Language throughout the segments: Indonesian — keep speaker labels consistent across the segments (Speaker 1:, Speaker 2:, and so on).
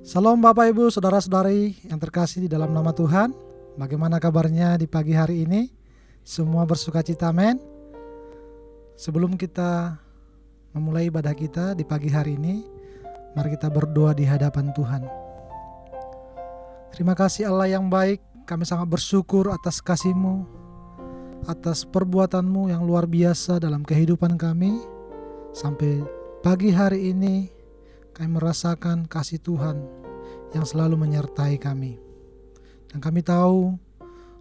Speaker 1: Salam Bapak Ibu Saudara-saudari yang terkasih di dalam nama Tuhan. Bagaimana kabarnya di pagi hari ini? Semua bersuka cita, amin. Sebelum kita memulai ibadah kita di pagi hari ini, mari kita berdoa di hadapan Tuhan. Terima kasih Allah yang baik, kami sangat bersyukur atas kasih-Mu, atas perbuatan-Mu yang luar biasa dalam kehidupan kami. Sampai pagi hari ini kami merasakan kasih Tuhan yang selalu menyertai kami. Dan kami tahu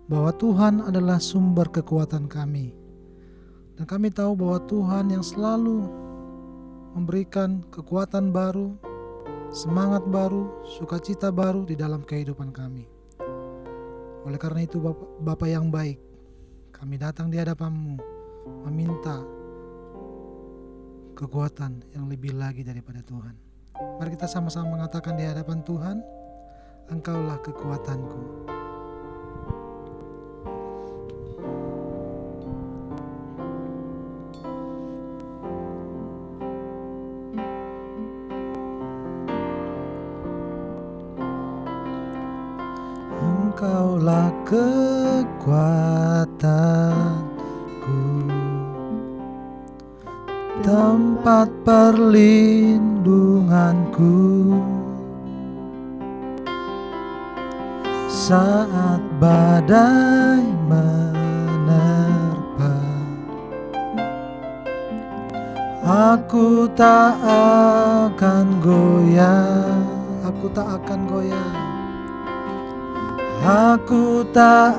Speaker 1: bahwa Tuhan adalah sumber kekuatan kami. Dan kami tahu bahwa Tuhan yang selalu memberikan kekuatan baru, semangat baru, sukacita baru di dalam kehidupan kami. Oleh karena itu Bapa yang baik, kami datang di hadapan-Mu meminta kekuatan yang lebih lagi daripada Tuhan. Mari kita sama-sama mengatakan di hadapan Tuhan, Engkaulah kekuatanku. Engkaulah kekuatanku, tempat perlindunganku saat badai menerpa. Aku tak akan goyah, aku tak akan goyah, aku tak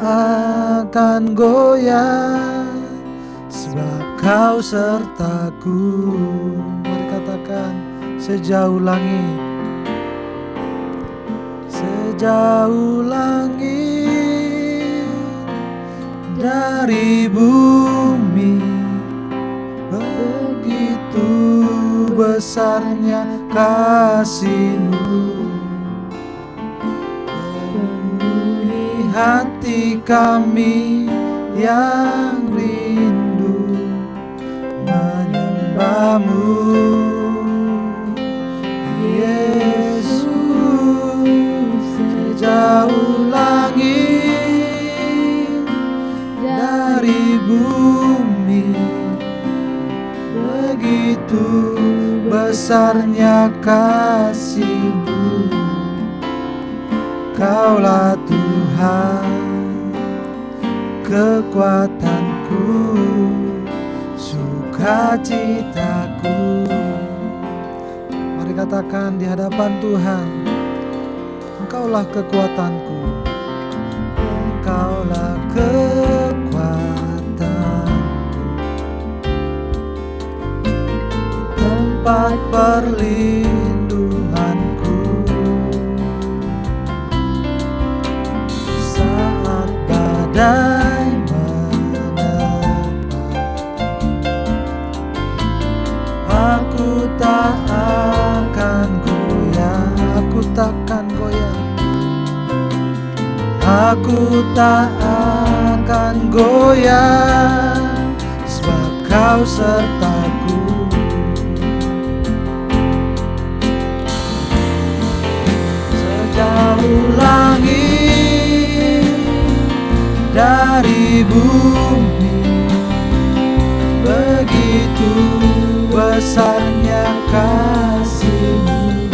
Speaker 1: akan goyah, sebab Kau sertaku. Mari katakan, sejauh langit, sejauh langit dari bumi, begitu besarnya kasih-Mu, penuhi hati kami yang rindu menyembah-Mu, Yesus. Sejauh langit dari bumi, begitu besarnya kasih-Mu. Kaulah Tuhan, kekuatanku, sukacitaku. Mari katakan di hadapan Tuhan, Engkaulah kekuatanku, Engkaulah kekuatanku, tempat perlindunganku saat badai aku tak akan goyah, aku takkan goyah, aku tak akan goyah, sebab Kau sertaku. Sejauh langit dari bumi, begitu besarnya kasih-Mu,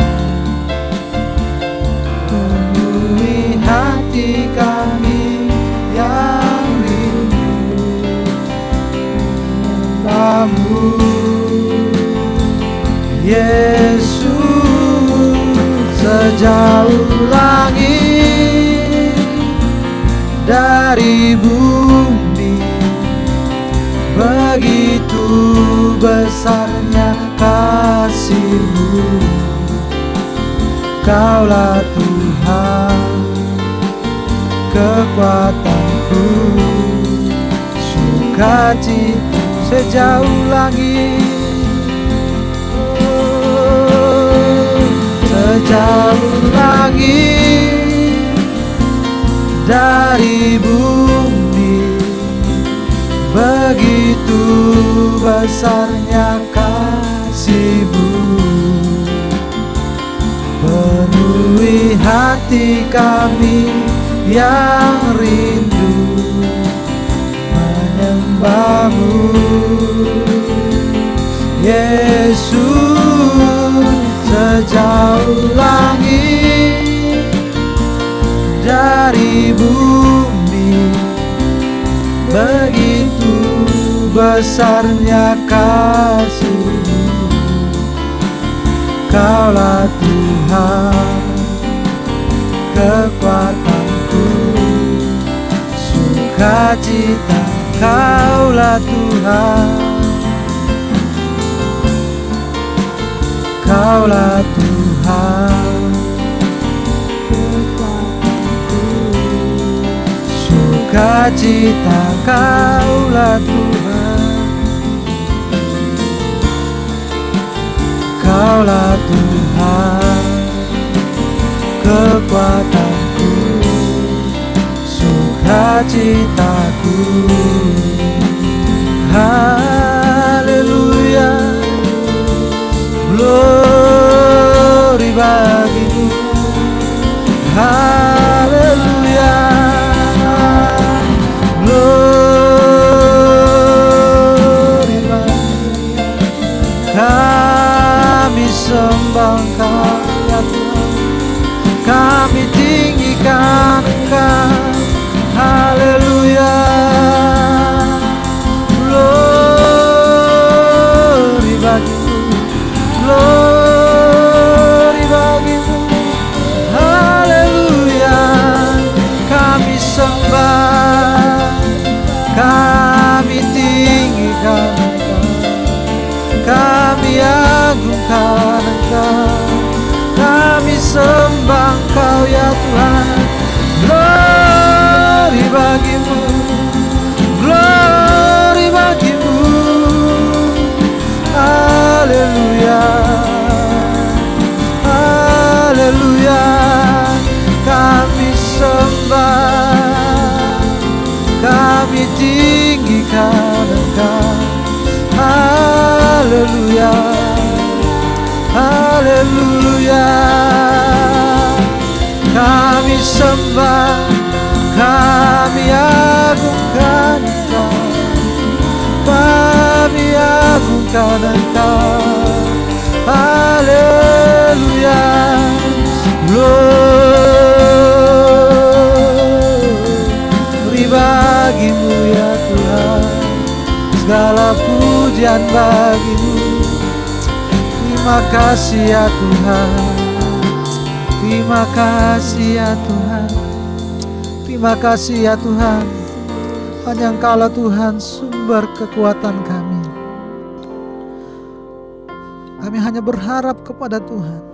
Speaker 1: penuhi hati kami yang rindu menyembah-Mu, Yesus. Sejauh langit dari bumi, begitu besarnya kasih-Mu. Kaulah Tuhan, kekuatanku, sukacita. Sejauh langit, sejauh langit dari bumi, begitu besarnya kasih-Mu, penuhi hati kami yang rindu menyembah-Mu. Yesus, sejauh langit dari bumi, begitu besarnya kasih-Mu. Kaulah Tuhan, kekuatanku, sukacita. Kaulah Tuhan, Kaulah Tuhan, kekuatanku, sukacita. Kaulah Tuhan, Kaulah Tuhan, kekuatanku, sukacitaku. Haleluya, glory bagi-Mu. Haleluya, glory bagi-Mu. Kami sembah Engkau ya Tuhan, kami tinggikan Engkau. Haleluya, glory bagi-Mu, glory bagi-Mu. Haleluya, kami sembah, kami tinggikan Engkau, kami agungkan Engkau, kami sembah Engkau ya Tuhan. Glory bagi-Mu, glory bagi-Mu. Haleluya, haleluya, kami sembah, kami tinggikan Engkau. Haleluya, haleluya, kami sembah, kami agungkan Engkau, kami agungkan Engkau. Haleluya, glory bagi-Mu ya Tuhan, segala pujian bagi-Mu. Terima kasih ya Tuhan, terima kasih ya Tuhan, terima kasih ya Tuhan. Hanya Engkau-lah Tuhan sumber kekuatan kami. Kami hanya berharap kepada Tuhan,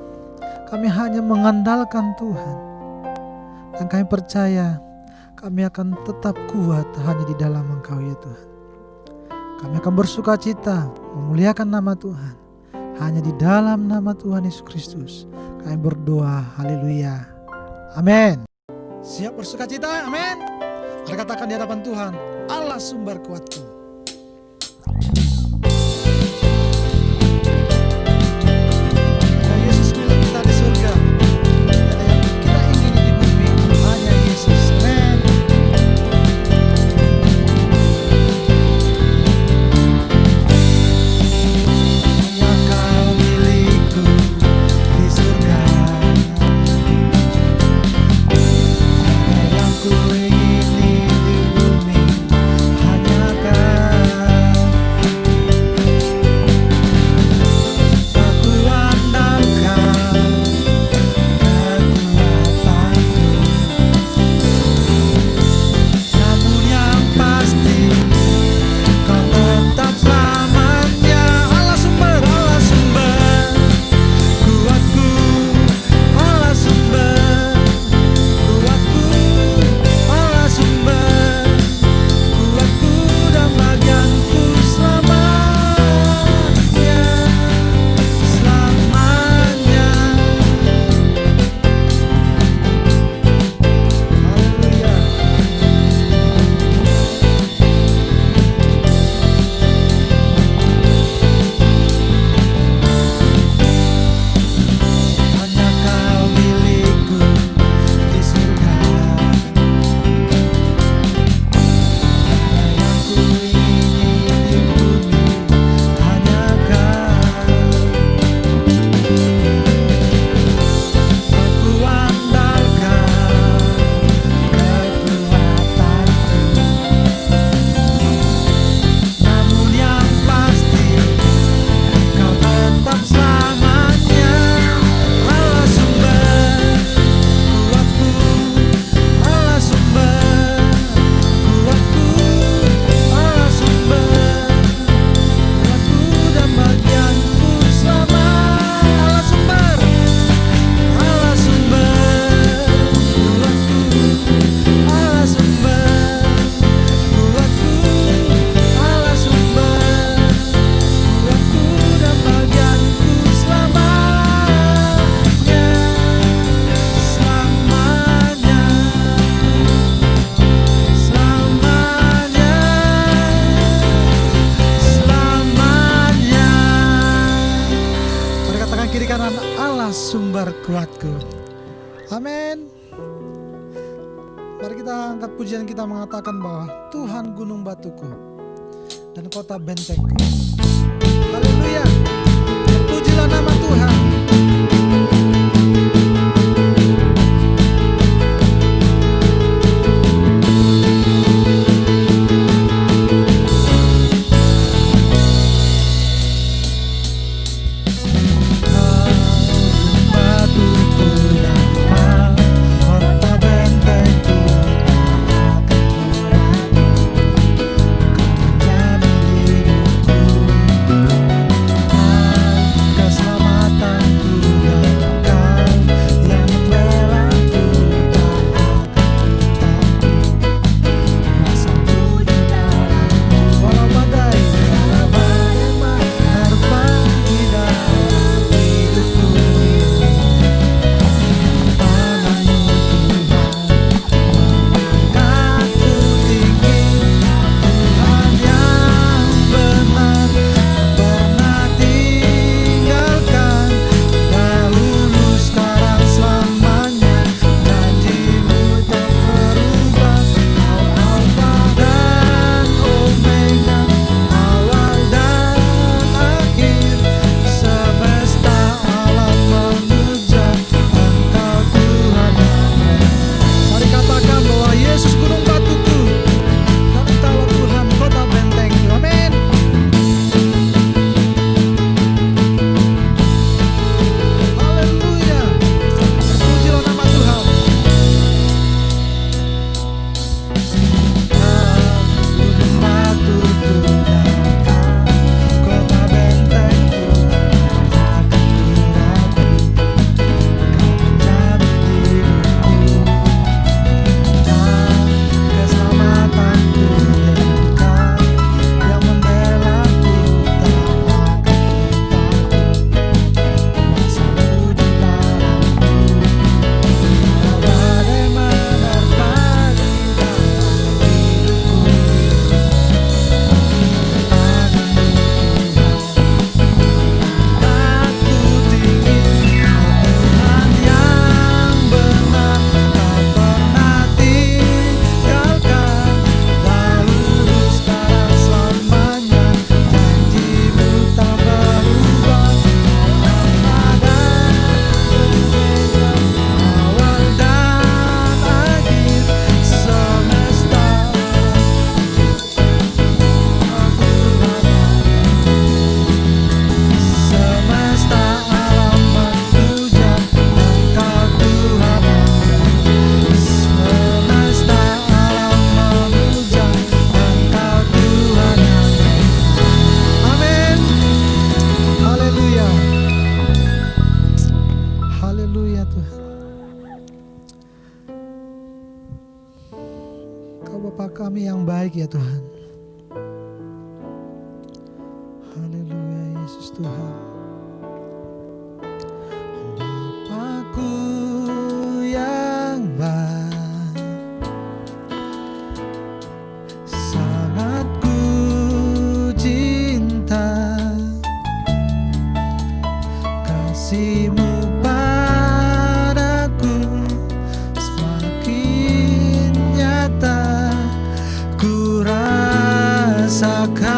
Speaker 1: kami hanya mengandalkan Tuhan, dan kami percaya kami akan tetap kuat hanya di dalam Engkau ya Tuhan. Kami akan bersukacita memuliakan nama Tuhan, hanya di dalam nama Tuhan Yesus Kristus kami berdoa. Haleluya, amin. Siap bersukacita, amin. Mari katakan di hadapan Tuhan, Allah sumber kuatku. Yesus milik kita di surga, dan yang kita ingini di bumi hanya Yesus, amin. Hanya Kau milikku di surga, yang ku ingini di bumi hanya Kau. Katakan kiri kanan, Allah sumber kuatku. Amin. Mari kita angkat pujian kita mengatakan bahwa Tuhan gunung batuku dan kota bentengku. Haleluya. Pujilah nama Tuhan. Kami yang baik ya Tuhan. Haleluya Yesus Tuhan. Bapakku yang baik, sangat ku cinta kasih-Mu padaku semakin nyata ku rasakan.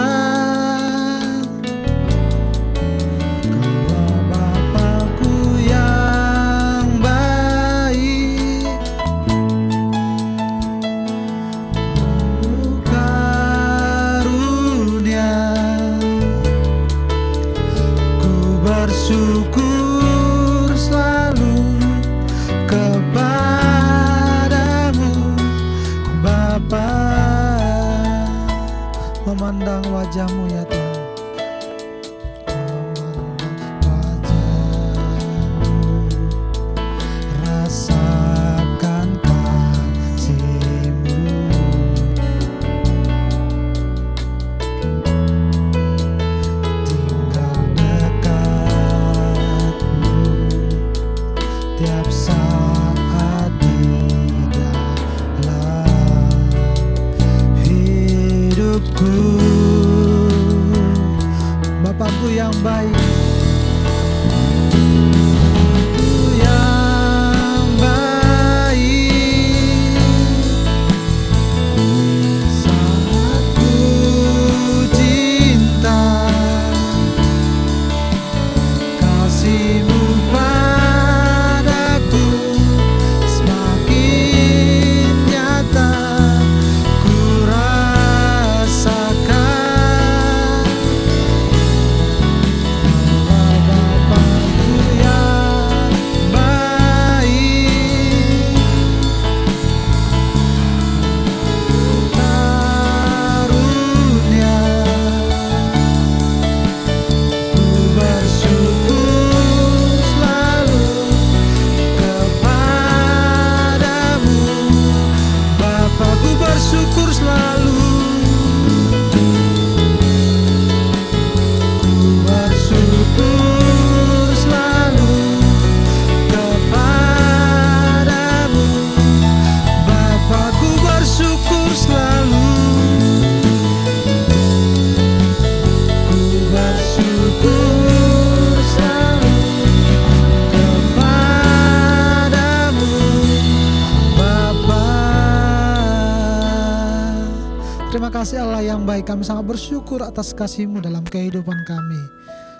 Speaker 1: yang baik, kami sangat bersyukur atas kasih-Mu dalam kehidupan kami.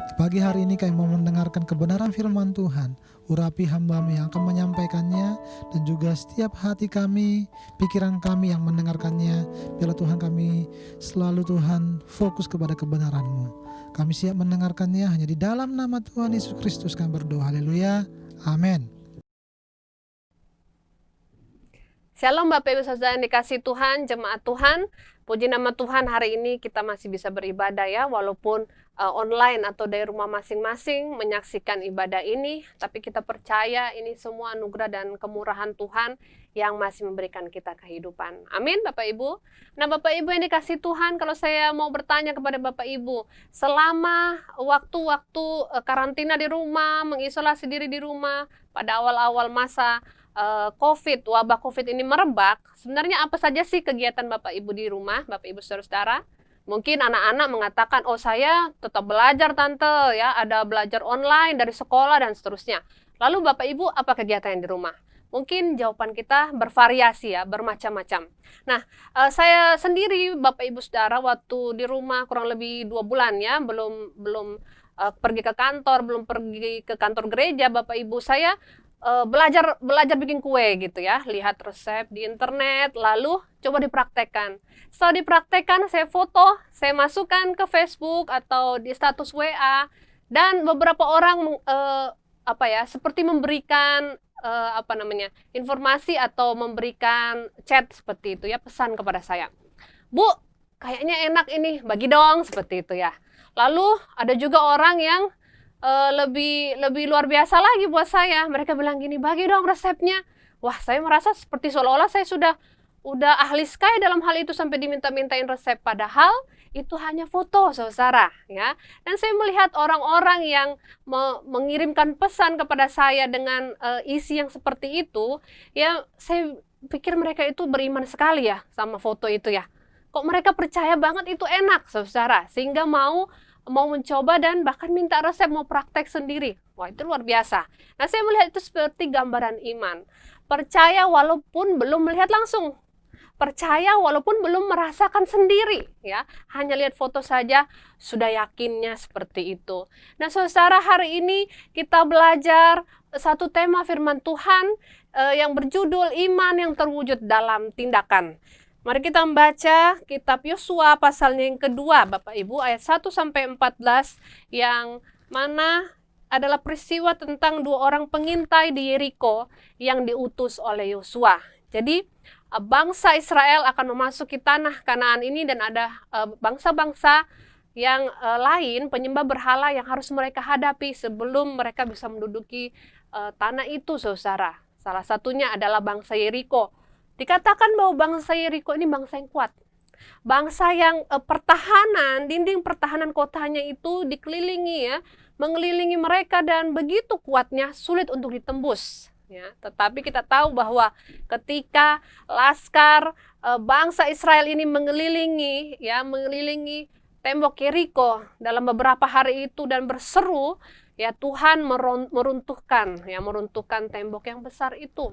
Speaker 1: Di pagi hari ini kami mau mendengarkan kebenaran firman Tuhan. Urapi hamba-Mu yang akan menyampaikannya, dan juga setiap hati kami, pikiran kami yang mendengarkannya. Biarlah Tuhan kami selalu Tuhan fokus kepada kebenaran-Mu. Kami siap mendengarkannya hanya di dalam nama Tuhan Yesus Kristus kami berdoa. Haleluya. Amin.
Speaker 2: Shalom Bapak Ibu Saudara yang dikasih Tuhan, jemaat Tuhan. Puji nama Tuhan, hari ini kita masih bisa beribadah ya, walaupun online atau dari rumah masing-masing menyaksikan ibadah ini. Tapi kita percaya ini semua anugerah dan kemurahan Tuhan yang masih memberikan kita kehidupan. Amin Bapak Ibu. Nah Bapak Ibu yang dikasih Tuhan, kalau saya mau bertanya kepada Bapak Ibu, selama waktu-waktu karantina di rumah, mengisolasi diri di rumah, pada awal-awal masa wabah COVID ini merebak, sebenarnya apa saja sih kegiatan Bapak Ibu di rumah, Bapak Ibu saudara-saudara? Mungkin anak-anak mengatakan, oh saya tetap belajar tante, ya ada belajar online dari sekolah dan seterusnya. Lalu Bapak Ibu apa kegiatan yang di rumah? Mungkin jawaban kita bervariasi ya, bermacam-macam. Nah, saya sendiri Bapak Ibu saudara waktu di rumah kurang lebih 2 bulan ya, belum pergi ke kantor, belum pergi ke kantor gereja, Bapak Ibu saya belajar bikin kue gitu ya, lihat resep di internet, lalu coba dipraktekkan. Setelah dipraktekkan, saya foto, saya masukkan ke Facebook atau di status WA, dan beberapa orang seperti memberikan informasi atau memberikan chat seperti itu ya, pesan kepada saya. Bu, kayaknya enak ini, bagi dong, seperti itu ya. Lalu ada juga orang yang lebih luar biasa lagi buat saya. Mereka bilang gini, bagi dong resepnya. Wah, saya merasa seperti seolah-olah saya udah ahli sekali dalam hal itu sampai diminta-mintain resep. Padahal itu hanya foto, saudara, ya. Dan saya melihat orang-orang yang mengirimkan pesan kepada saya dengan isi yang seperti itu, ya saya pikir mereka itu beriman sekali ya sama foto itu ya. Kok mereka percaya banget itu enak, saudara, sehingga mau mencoba dan bahkan minta resep, mau praktek sendiri. Wah, itu luar biasa. Nah, saya melihat itu seperti gambaran iman. Percaya walaupun belum melihat langsung. Percaya walaupun belum merasakan sendiri, ya. Hanya lihat foto saja sudah yakinnya seperti itu. Nah, saudara, hari ini kita belajar satu tema firman Tuhan yang berjudul iman yang terwujud dalam tindakan. Mari kita membaca kitab Yosua pasalnya yang kedua, Bapak Ibu, ayat 1-14, yang mana adalah peristiwa tentang 2 orang pengintai di Yeriko yang diutus oleh Yosua. Jadi bangsa Israel akan memasuki tanah Kanaan ini, dan ada bangsa-bangsa yang lain, penyembah berhala yang harus mereka hadapi sebelum mereka bisa menduduki tanah itu, saudara. Salah satunya adalah bangsa Yeriko. Dikatakan bahwa bangsa Yeriko ini bangsa yang kuat. Bangsa yang dinding pertahanan kotanya itu dikelilingi ya, mengelilingi mereka, dan begitu kuatnya, sulit untuk ditembus. Ya, tetapi kita tahu bahwa ketika laskar bangsa Israel ini mengelilingi tembok Yeriko dalam beberapa hari itu dan berseru, ya Tuhan meruntuhkan tembok yang besar itu.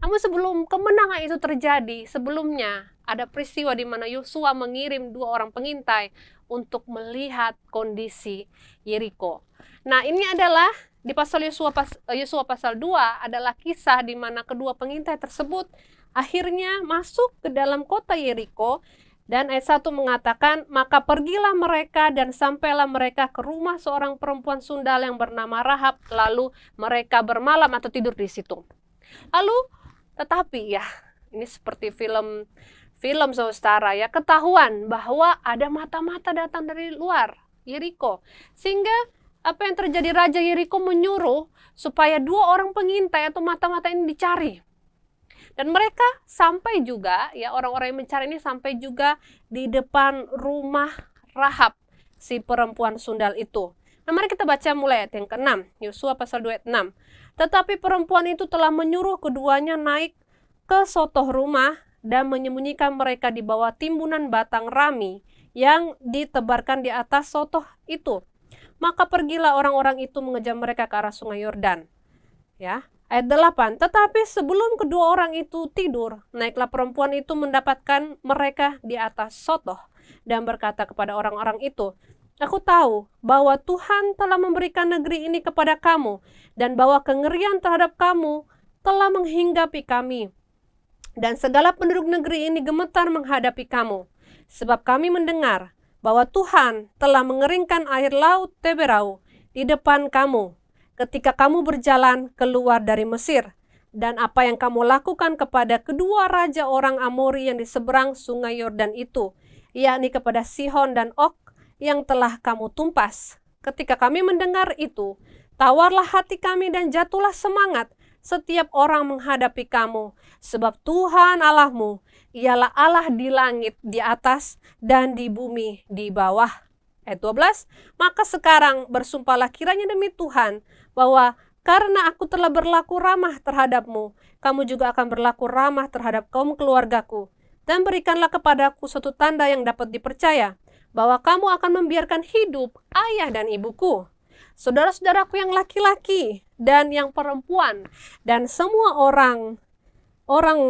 Speaker 2: Namun sebelum kemenangan itu terjadi, sebelumnya ada peristiwa di mana Yosua mengirim 2 orang pengintai untuk melihat kondisi Yeriko. Nah, ini adalah di pasal Yosua pasal 2 adalah kisah di mana kedua pengintai tersebut akhirnya masuk ke dalam kota Yeriko. Dan ayat 1 mengatakan, maka pergilah mereka dan sampailah mereka ke rumah seorang perempuan sundal yang bernama Rahab, lalu mereka bermalam atau tidur di situ. Lalu, tetapi ya, ini seperti film saudara ya, ketahuan bahwa ada mata-mata datang dari luar Yeriko. Sehingga apa yang terjadi, Raja Yeriko menyuruh supaya 2 orang pengintai atau mata-mata ini dicari. Dan mereka sampai juga, ya orang-orang yang mencari ini sampai juga di depan rumah Rahab, si perempuan sundal itu. Nah, mari kita baca mulai ayat yang ke-6, Yosua pasal 2 ayat 6. Tetapi perempuan itu telah menyuruh keduanya naik ke sotoh rumah dan menyembunyikan mereka di bawah timbunan batang rami yang ditebarkan di atas sotoh itu. Maka pergilah orang-orang itu mengejar mereka ke arah sungai Yordan. Ya, ayat 8. Tetapi sebelum kedua orang itu tidur, naiklah perempuan itu mendapatkan mereka di atas sotoh. dan berkata kepada orang-orang itu, "Aku tahu bahwa Tuhan telah memberikan negeri ini kepada kamu, dan bahwa kengerian terhadap kamu telah menghinggapi kami. Dan segala penduduk negeri ini gemetar menghadapi kamu, sebab kami mendengar bahwa Tuhan telah mengeringkan air laut Teberau di depan kamu, ketika kamu berjalan keluar dari Mesir, dan apa yang kamu lakukan kepada kedua raja orang Amori yang di seberang sungai Yordan itu, yakni kepada Sihon dan Og, yang telah kamu tumpas. Ketika kami mendengar itu, tawarlah hati kami dan jatuhlah semangat setiap orang menghadapi kamu, sebab Tuhan Allahmu ialah Allah di langit di atas dan di bumi di bawah." Ayat 12, "Maka sekarang bersumpahlah kiranya demi Tuhan, bahwa karena aku telah berlaku ramah terhadapmu, kamu juga akan berlaku ramah terhadap kaum keluargaku. Dan berikanlah kepadaku suatu tanda yang dapat dipercaya, bahwa kamu akan membiarkan hidup ayah dan ibuku, saudara-saudaraku yang laki-laki dan yang perempuan, dan semua orang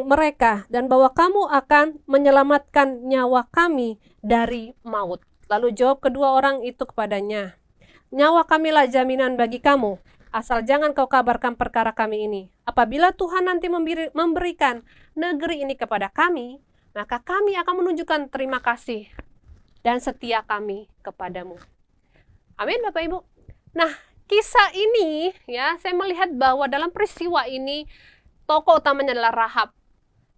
Speaker 2: mereka, dan bahwa kamu akan menyelamatkan nyawa kami dari maut." Lalu jawab kedua orang itu kepadanya, "Nyawa kamilah jaminan bagi kamu, asal jangan kau kabarkan perkara kami ini. Apabila Tuhan nanti memberikan negeri ini kepada kami, maka kami akan menunjukkan terima kasih dan setia kami kepadamu." Amin, Bapak Ibu. Nah, kisah ini ya, saya melihat bahwa dalam peristiwa ini tokoh utamanya adalah Rahab.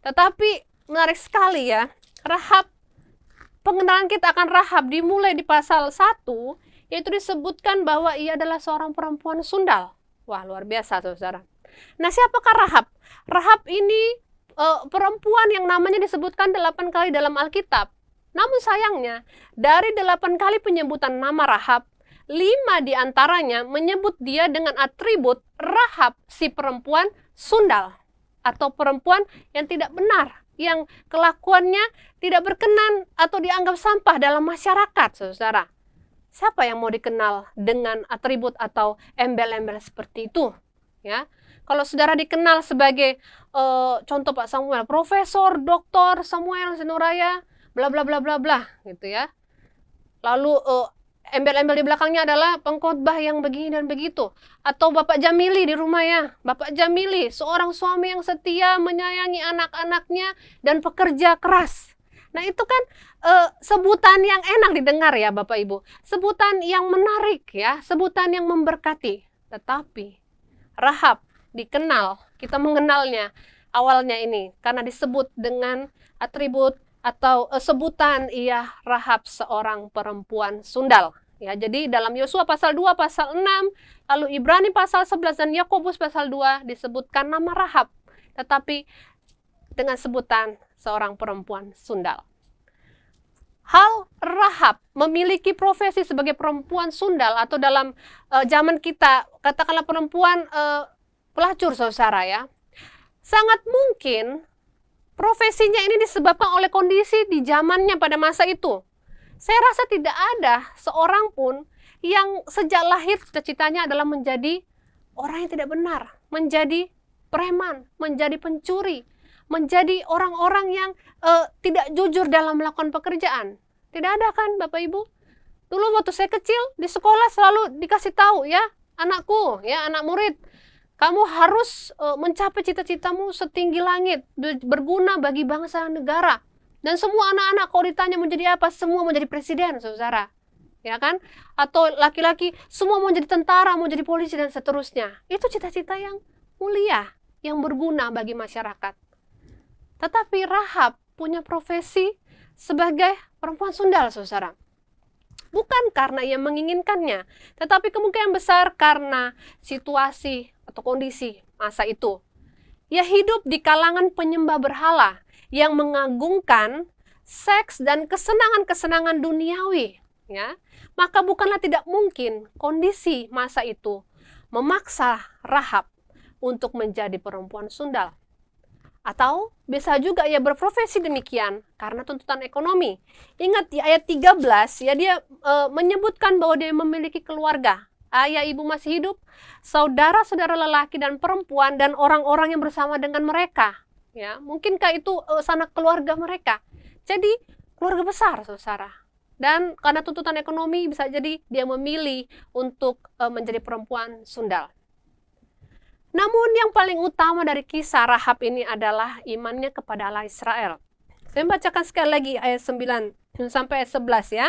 Speaker 2: Tetapi menarik sekali ya, Rahab, pengenalan kita akan Rahab dimulai di pasal 1, yaitu disebutkan bahwa ia adalah seorang perempuan sundal. Wah, luar biasa, saudara. Nah, siapakah Rahab? Rahab ini perempuan yang namanya disebutkan 8 kali dalam Alkitab. Namun sayangnya, dari 8 kali penyebutan nama Rahab, 5 diantaranya menyebut dia dengan atribut Rahab, si perempuan sundal, atau perempuan yang tidak benar, yang kelakuannya tidak berkenan atau dianggap sampah dalam masyarakat, saudara. Siapa yang mau dikenal dengan atribut atau embel-embel seperti itu? Ya, kalau saudara dikenal sebagai contoh Pak Samuel, Profesor Dr. Samuel Senuraya, bla bla bla bla bla, gitu ya. Lalu embel-embel di belakangnya adalah pengkhotbah yang begini dan begitu. Atau Bapak Jamili di rumah ya. Bapak Jamili, seorang suami yang setia, menyayangi anak-anaknya, dan pekerja keras. Nah, itu kan sebutan yang enak didengar ya Bapak Ibu. Sebutan yang menarik ya, sebutan yang memberkati. Tetapi Rahab dikenal, kita mengenalnya awalnya ini karena disebut dengan atribut atau sebutan ia Rahab, seorang perempuan sundal. Ya, jadi dalam Yosua pasal 2, pasal 6, lalu Ibrani pasal 11 dan Yakobus pasal 2 disebutkan nama Rahab, tetapi dengan sebutan seorang perempuan sundal. Hal Rahab memiliki profesi sebagai perempuan sundal, atau dalam zaman kita katakanlah perempuan pelacur, saudara ya. Sangat mungkin profesinya ini disebabkan oleh kondisi di zamannya pada masa itu. Saya rasa tidak ada seorang pun yang sejak lahir cita-citanya adalah menjadi orang yang tidak benar, menjadi preman, menjadi pencuri, menjadi orang-orang yang tidak jujur dalam melakukan pekerjaan. Tidak ada kan Bapak Ibu? Dulu waktu saya kecil di sekolah selalu dikasih tahu ya, anakku, ya anak murid, kamu harus mencapai cita-citamu setinggi langit, berguna bagi bangsa dan negara. Dan semua anak-anak kalau ditanya menjadi apa, semua menjadi presiden, saudara. Ya kan? Atau laki-laki, semua mau jadi tentara, mau jadi polisi, dan seterusnya. Itu cita-cita yang mulia, yang berguna bagi masyarakat. Tetapi Rahab punya profesi sebagai perempuan sundal, saudara. Bukan karena ia menginginkannya, tetapi kemungkinan besar karena situasi atau kondisi masa itu. Ia hidup di kalangan penyembah berhala yang mengagungkan seks dan kesenangan-kesenangan duniawi, ya. Maka bukanlah tidak mungkin kondisi masa itu memaksa Rahab untuk menjadi perempuan sundal. Atau bisa juga ia berprofesi demikian karena tuntutan ekonomi. Ingat di ayat 13 ya, dia menyebutkan bahwa dia memiliki keluarga. Ayah ibu masih hidup, saudara-saudara lelaki dan perempuan, dan orang-orang yang bersama dengan mereka. Ya, mungkinkah itu sanak keluarga mereka? Jadi keluarga besar, saudara. Dan karena tuntutan ekonomi bisa jadi dia memilih untuk menjadi perempuan sundal. Namun yang paling utama dari kisah Rahab ini adalah imannya kepada Allah Israel. Saya bacakan sekali lagi ayat 9 sampai ayat 11 ya.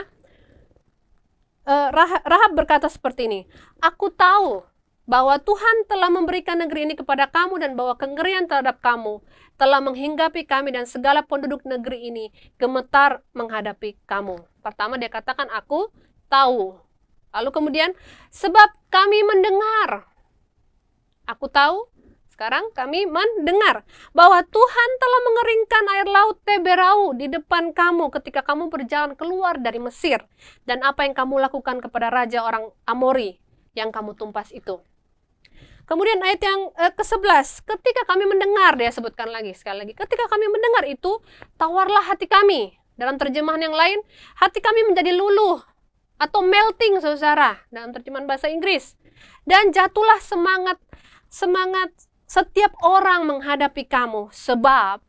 Speaker 2: Rahab berkata seperti ini, "Aku tahu bahwa Tuhan telah memberikan negeri ini kepada kamu dan bahwa kengerian terhadap kamu telah menghinggapi kami dan segala penduduk negeri ini gemetar menghadapi kamu." Pertama dia katakan, "Aku tahu." Lalu kemudian, "Sebab kami mendengar." Aku tahu, sekarang kami mendengar bahwa Tuhan telah mengeringkan air laut Teberau di depan kamu ketika kamu berjalan keluar dari Mesir. Dan apa yang kamu lakukan kepada raja orang Amori yang kamu tumpas itu. Kemudian ayat yang ke-11, ketika kami mendengar, dia sebutkan lagi, sekali lagi. Ketika kami mendengar itu, tawarlah hati kami. Dalam terjemahan yang lain, hati kami menjadi luluh atau melting, saudara, dalam terjemahan bahasa Inggris. Dan jatuhlah semangat setiap orang menghadapi kamu, sebab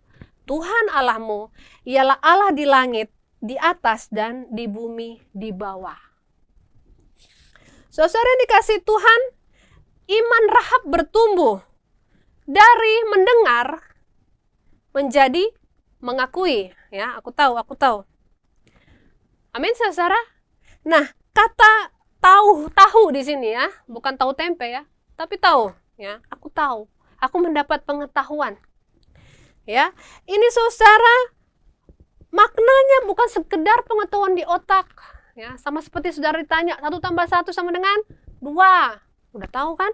Speaker 2: Tuhan Allahmu ialah Allah di langit, di atas dan di bumi di bawah. Saudara yang dikasihi Tuhan, iman Rahab bertumbuh dari mendengar menjadi mengakui. Ya, aku tahu. Amin, saudara. Nah, kata tahu di sini ya, bukan tahu tempe ya, tapi tahu. Ya, aku tahu, aku mendapat pengetahuan. Ya, ini saudara, maknanya bukan sekedar pengetahuan di otak. Ya, sama seperti saudara ditanya 1 tambah 1 sama dengan 2. Udah tahu kan?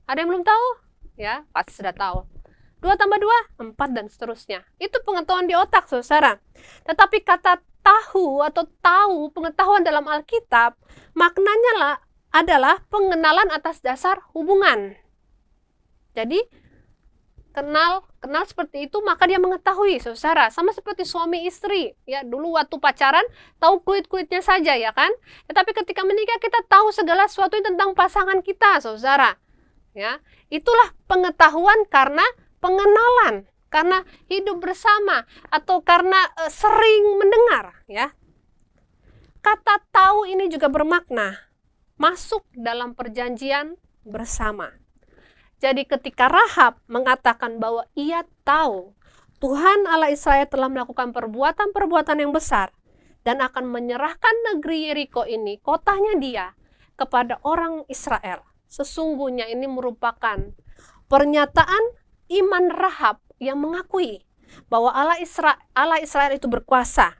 Speaker 2: Ada yang belum tahu? Ya, pasti sudah tahu. 2 tambah 2, 4 dan seterusnya. Itu pengetahuan di otak, saudara. Tetapi kata tahu atau tahu, pengetahuan dalam Alkitab, maknanya adalah pengenalan atas dasar hubungan. Jadi kenal seperti itu, maka dia mengetahui, saudara. Sama seperti suami istri, ya, dulu waktu pacaran tahu kulit-kulitnya saja, ya kan? Tetapi ketika menikah kita tahu segala sesuatu tentang pasangan kita, saudara. Ya, itulah pengetahuan karena pengenalan, karena hidup bersama atau karena sering mendengar, ya. Kata tahu ini juga bermakna masuk dalam perjanjian bersama. Jadi ketika Rahab mengatakan bahwa ia tahu Tuhan Allah Israel telah melakukan perbuatan-perbuatan yang besar dan akan menyerahkan negeri Yeriko ini, kotanya dia, kepada orang Israel. Sesungguhnya ini merupakan pernyataan iman Rahab yang mengakui bahwa Allah Israel itu berkuasa.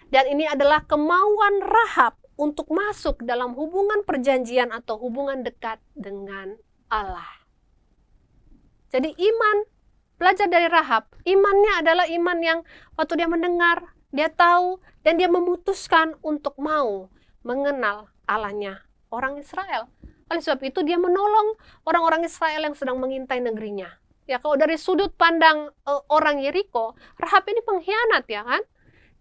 Speaker 2: Dan ini adalah kemauan Rahab untuk masuk dalam hubungan perjanjian atau hubungan dekat dengan Allah. Jadi iman, belajar dari Rahab, imannya adalah iman yang waktu dia mendengar, dia tahu, dan dia memutuskan untuk mau mengenal Allahnya orang Israel. Oleh sebab itu dia menolong orang-orang Israel yang sedang mengintai negerinya. Ya, kalau dari sudut pandang orang Yeriko, Rahab ini pengkhianat, ya kan?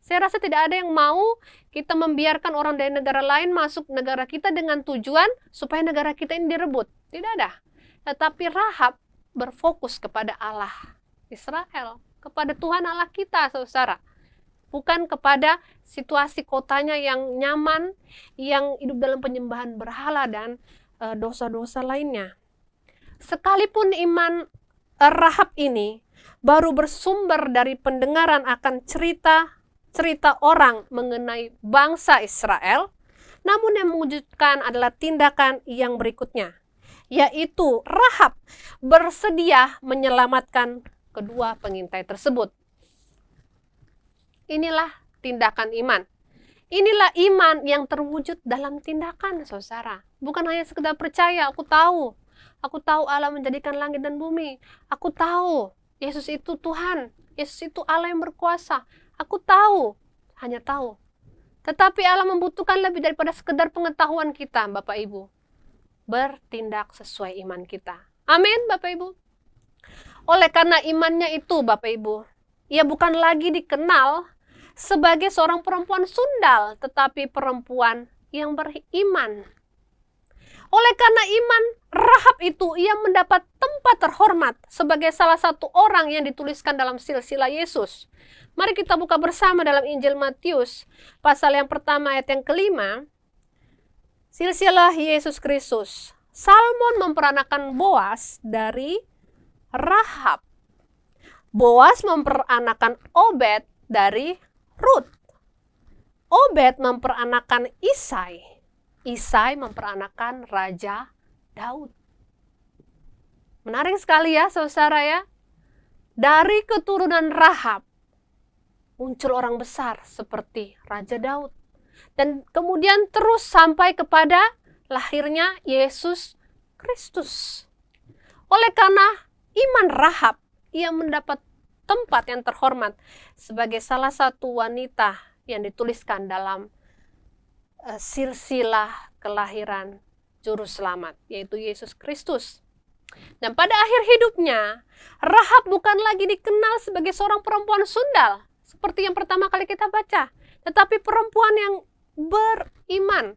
Speaker 2: Saya rasa tidak ada yang mau kita membiarkan orang dari negara lain masuk negara kita dengan tujuan supaya negara kita ini direbut. Tidak ada. Tetapi Rahab berfokus kepada Allah Israel, kepada Tuhan Allah kita, saudara. Bukan kepada situasi kotanya yang nyaman, yang hidup dalam penyembahan berhala dan dosa-dosa lainnya. Sekalipun iman Rahab ini baru bersumber dari pendengaran akan cerita orang mengenai bangsa Israel, namun yang mewujudkan adalah tindakan yang berikutnya, yaitu Rahab bersedia menyelamatkan kedua pengintai tersebut. Inilah tindakan iman. Inilah iman yang terwujud dalam tindakan, saudara. Bukan hanya sekedar percaya, aku tahu Allah menjadikan langit dan bumi. Aku tahu Yesus itu Tuhan, Yesus itu Allah yang berkuasa. Aku tahu, hanya tahu. Tetapi Allah membutuhkan lebih daripada sekedar pengetahuan kita, Bapak Ibu. Bertindak sesuai iman kita. Amin, Bapak Ibu. Oleh karena imannya itu, Bapak Ibu, ia bukan lagi dikenal sebagai seorang perempuan sundal, tetapi perempuan yang beriman. Oleh karena iman Rahab itu, ia mendapat tempat terhormat sebagai salah satu orang yang dituliskan dalam silsilah Yesus. Mari kita buka bersama dalam Injil Matius, pasal yang pertama ayat yang kelima. Silsilah Yesus Kristus. Salmon memperanakan Boas dari Rahab. Boas memperanakan Obed dari Rut. Obed memperanakan Isai. Isai memperanakan Raja Daud. Menarik sekali ya saudara ya. Dari keturunan Rahab muncul orang besar seperti Raja Daud. Dan kemudian terus sampai kepada lahirnya Yesus Kristus. Oleh karena iman Rahab, ia mendapat tempat yang terhormat sebagai salah satu wanita yang dituliskan dalam silsilah kelahiran Juru Selamat, yaitu Yesus Kristus. Dan pada akhir hidupnya, Rahab bukan lagi dikenal sebagai seorang perempuan sundal, seperti yang pertama kali kita baca, tetapi perempuan yang beriman.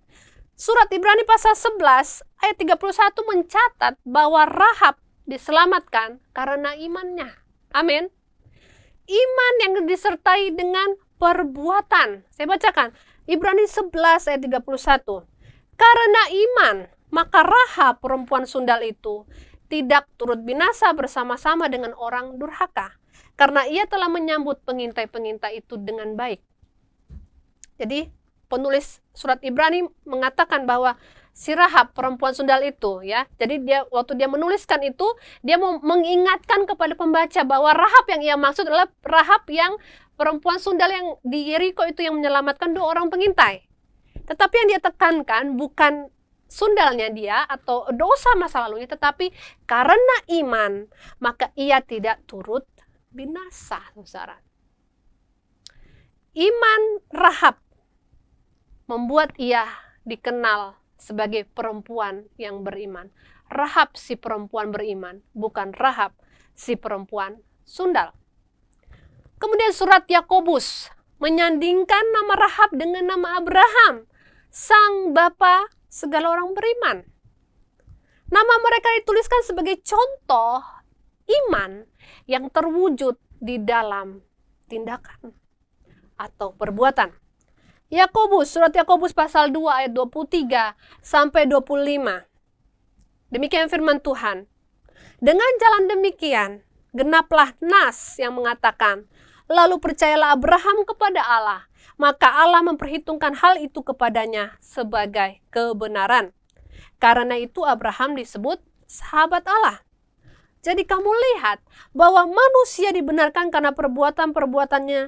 Speaker 2: Surat Ibrani pasal 11 ayat 31 mencatat bahwa Rahab diselamatkan karena imannya. Amin. Iman yang disertai dengan perbuatan. Saya bacakan, Ibrani 11 ayat 31. Karena iman, maka Rahab perempuan sundal itu tidak turut binasa bersama-sama dengan orang durhaka, karena ia telah menyambut pengintai-pengintai itu dengan baik. Jadi penulis surat Ibrani mengatakan bahwa si Rahab perempuan sundal itu ya, jadi waktu dia menuliskan itu, dia mau mengingatkan kepada pembaca bahwa Rahab yang ia maksud adalah Rahab yang perempuan sundal yang di Yeriko itu yang menyelamatkan 2 orang pengintai. Tetapi yang dia tekankan bukan sundalnya dia atau dosa masa lalunya, tetapi karena iman maka ia tidak turut binasa, saudara. Iman Rahab membuat ia dikenal sebagai perempuan yang beriman. Rahab si perempuan beriman, bukan Rahab si perempuan sundal. Kemudian surat Yakobus menyandingkan nama Rahab dengan nama Abraham, sang bapa segala orang beriman. Nama mereka dituliskan sebagai contoh iman yang terwujud di dalam tindakan atau perbuatan. Yakobus, surat Yakobus pasal 2 ayat 23 sampai 25. Demikian firman Tuhan. Dengan jalan demikian, genaplah nas yang mengatakan, lalu percayalah Abraham kepada Allah, maka Allah memperhitungkan hal itu kepadanya sebagai kebenaran. Karena itu Abraham disebut sahabat Allah. Jadi kamu lihat bahwa manusia dibenarkan karena perbuatan-perbuatannya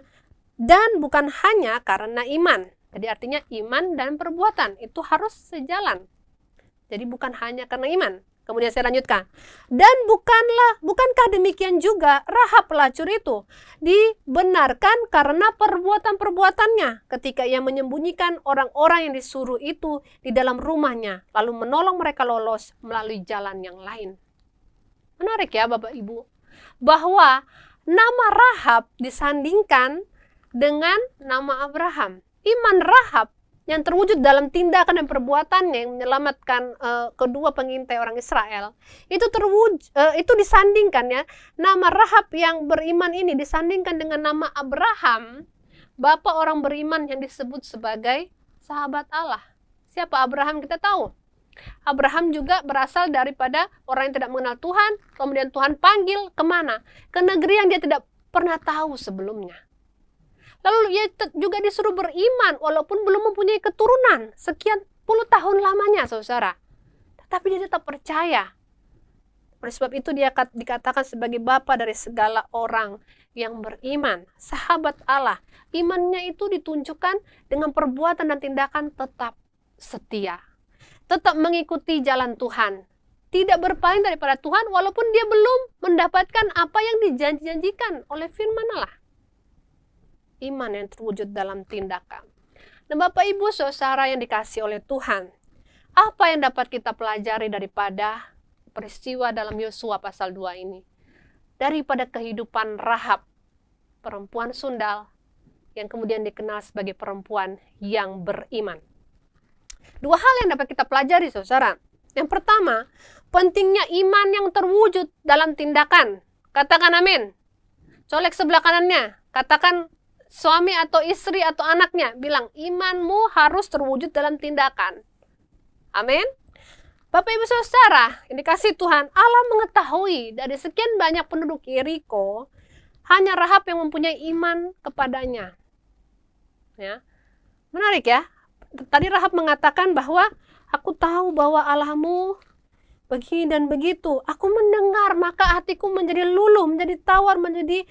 Speaker 2: dan bukan hanya karena iman. Jadi artinya iman dan perbuatan itu harus sejalan. Jadi bukan hanya karena iman. Kemudian saya lanjutkan. Dan bukankah demikian juga Rahab pelacur itu dibenarkan karena perbuatan-perbuatannya ketika ia menyembunyikan orang-orang yang disuruh itu di dalam rumahnya, lalu menolong mereka lolos melalui jalan yang lain. Menarik ya Bapak Ibu, bahwa nama Rahab disandingkan dengan nama Abraham. Iman Rahab yang terwujud dalam tindakan dan perbuatannya yang menyelamatkan kedua pengintai orang Israel, itu disandingkan ya, nama Rahab yang beriman ini disandingkan dengan nama Abraham, bapa orang beriman yang disebut sebagai sahabat Allah. Siapa Abraham kita tahu. Abraham juga berasal daripada orang yang tidak mengenal Tuhan, kemudian Tuhan panggil kemana? Ke negeri yang dia tidak pernah tahu sebelumnya. Lalu ia juga disuruh beriman walaupun belum mempunyai keturunan sekian puluh tahun lamanya, saudara. Tetapi dia tetap percaya. Oleh sebab itu dia dikatakan sebagai bapa dari segala orang yang beriman, sahabat Allah. Imannya itu ditunjukkan dengan perbuatan dan tindakan tetap setia, tetap mengikuti jalan Tuhan, tidak berpaling daripada Tuhan walaupun dia belum mendapatkan apa yang dijanjikan oleh firman Allah. Iman yang terwujud dalam tindakan. Dan Bapak Ibu saudara yang dikasihi oleh Tuhan, apa yang dapat kita pelajari daripada peristiwa dalam Yosua pasal 2 ini? Daripada kehidupan Rahab, perempuan sundal yang kemudian dikenal sebagai perempuan yang beriman. 2 hal yang dapat kita pelajari saudara. Yang pertama, pentingnya iman yang terwujud dalam tindakan. Katakan amin. Colek sebelah kanannya. Katakan suami atau istri atau anaknya. Bilang, imanmu harus terwujud dalam tindakan. Amin. Bapak Ibu Saudara, ini kasih Tuhan, Allah mengetahui dari sekian banyak penduduk Yeriko, hanya Rahab yang mempunyai iman kepadanya. Ya. Menarik ya. Tadi Rahab mengatakan bahwa aku tahu bahwa Allahmu begini dan begitu. Aku mendengar, maka hatiku menjadi luluh, menjadi tawar, menjadi